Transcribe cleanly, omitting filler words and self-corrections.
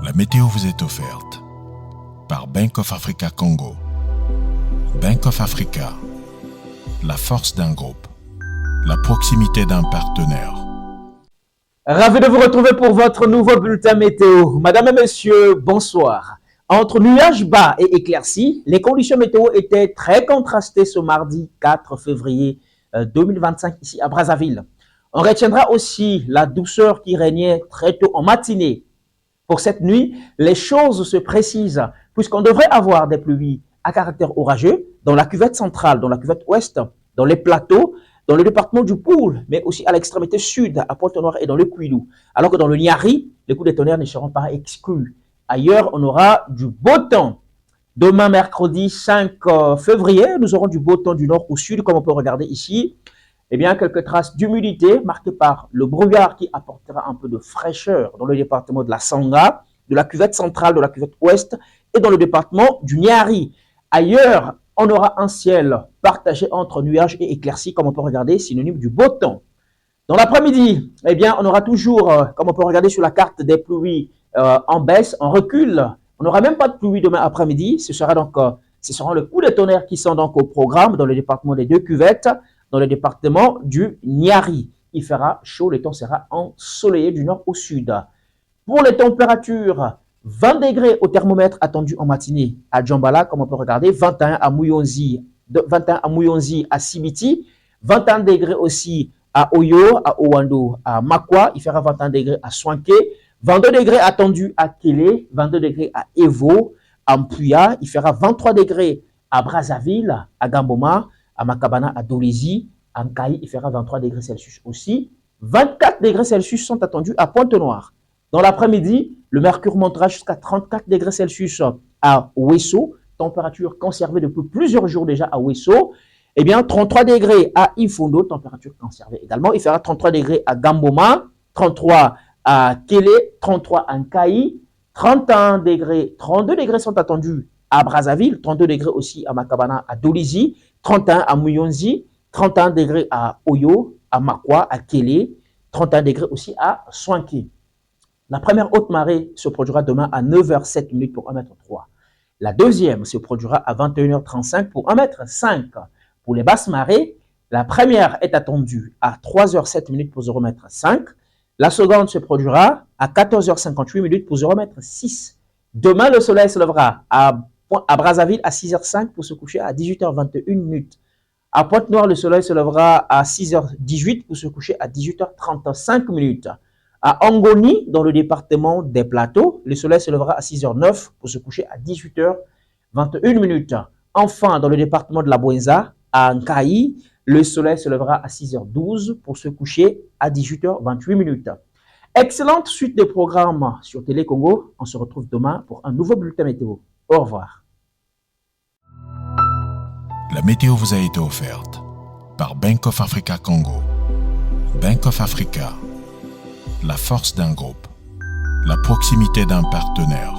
La météo vous est offerte par Bank of Africa Congo. Bank of Africa, la force d'un groupe, la proximité d'un partenaire. Ravi de vous retrouver pour votre nouveau bulletin météo. Madame et messieurs, bonsoir. Entre nuages bas et éclaircies, les conditions météo étaient très contrastées ce mardi 4 février 2025 ici à Brazzaville. On retiendra aussi la douceur qui régnait très tôt en matinée. Pour cette nuit, les choses se précisent puisqu'on devrait avoir des pluies à caractère orageux dans la cuvette centrale, dans la cuvette ouest, dans les plateaux, dans le département du Poul, mais aussi à l'extrémité sud, à Pointe-Noire et dans le Kouilou. Alors que dans le Niari, les coups de tonnerre ne seront pas exclus. Ailleurs, on aura du beau temps. Demain, mercredi 5 février, nous aurons du beau temps du nord au sud, comme on peut regarder ici. Eh bien, quelques traces d'humidité marquées par le brouillard qui apportera un peu de fraîcheur dans le département de la Sangha, de la cuvette centrale, de la cuvette ouest et dans le département du Niari. Ailleurs, on aura un ciel partagé entre nuages et éclaircies, comme on peut regarder, synonyme du beau temps. Dans l'après-midi, eh bien, on aura toujours, comme on peut regarder sur la carte, des pluies en baisse, en recul. On n'aura même pas de pluie demain après-midi. Ce sera donc, ce seront les coups de tonnerre qui sont donc au programme dans le département des deux cuvettes, dans le département du Niari. Il fera chaud, le temps sera ensoleillé du nord au sud. Pour les températures, 20 degrés au thermomètre attendu en matinée à Djambala, comme on peut regarder, 21 à Muyonzi, 21 à Muyonzi à Sibiti, 21 degrés aussi à Oyo, à Owando, à Makwa, il fera 21 degrés à Swanké, 22 degrés attendus à Kélé, 22 degrés à Evo, à Mpuya, il fera 23 degrés à Brazzaville, à Gamboma, à Makabana, à Dolizi, à Nkaï, il fera 23 degrés Celsius aussi. 24 degrés Celsius sont attendus à Pointe-Noire. Dans l'après-midi, le mercure montera jusqu'à 34 degrés Celsius à Ouesso, température conservée depuis plusieurs jours déjà à Ouesso. Eh bien, 33 degrés à Ifondo, température conservée également. Il fera 33 degrés à Gamboma, 33 à Kélé, 33 à Nkaï, 31 degrés, 32 degrés sont attendus à Brazzaville, 32 degrés aussi à Makabana, à Dolizi, 31 à Muyonzi, 31 degrés à Oyo, à Makwa, à Kélé, 31 degrés aussi à Swanké. La première haute marée se produira demain à 9h07 pour 1m3. La deuxième se produira à 21h35 pour 1m5. Pour les basses marées, la première est attendue à 3h07 pour 0m5. La seconde se produira à 14h58 pour 0m6. Demain, le soleil se lèvera à Brazzaville à 6h05 pour se coucher à 18h21. À Pointe-Noire, le soleil se lèvera à 6h18 pour se coucher à 18h35. À Angoni, dans le département des Plateaux, le soleil se lèvera à 6h09 pour se coucher à 18h21. Enfin, dans le département de la Bouenza, à Nkaï, le soleil se lèvera à 6h12 pour se coucher à 18h28. Excellente suite de programmes sur Télé Congo. On se retrouve demain pour un nouveau bulletin météo. Au revoir. La météo vous a été offerte par Bank of Africa Congo. Bank of Africa, la force d'un groupe, la proximité d'un partenaire.